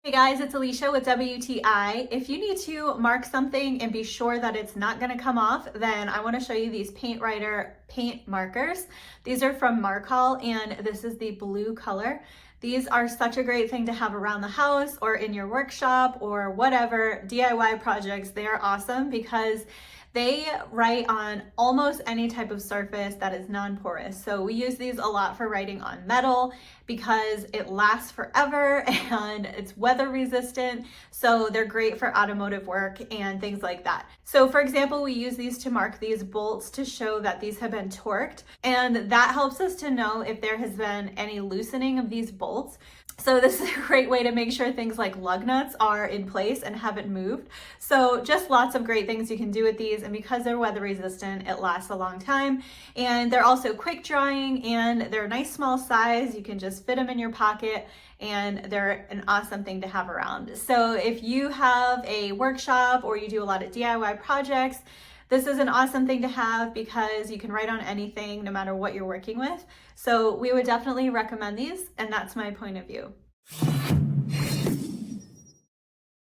Hey guys, it's Alicia with WTI. If you need to mark something and be sure that it's not going to come off, then I want to show you these Paint Writer paint markers. These are from Markal and this is the blue color. These are such a great thing to have around the house or in your workshop or whatever DIY projects. They're awesome because they write on almost any type of surface that is non-porous. So we use these a lot for writing on metal because it lasts forever and it's weather resistant. So they're great for automotive work and things like that. So for example, we use these to mark these bolts to show that these have been torqued. And that helps us to know if there has been any loosening of these bolts. So this is a great way to make sure things like lug nuts are in place and haven't moved. So just lots of great things you can do with these. And because they're weather resistant, it lasts a long time. And they're also quick drying and they're a nice small size. You can just fit them in your pocket and they're an awesome thing to have around. So if you have a workshop or you do a lot of DIY projects, this is an awesome thing to have because you can write on anything no matter what you're working with. So we would definitely recommend these, and that's my point of view.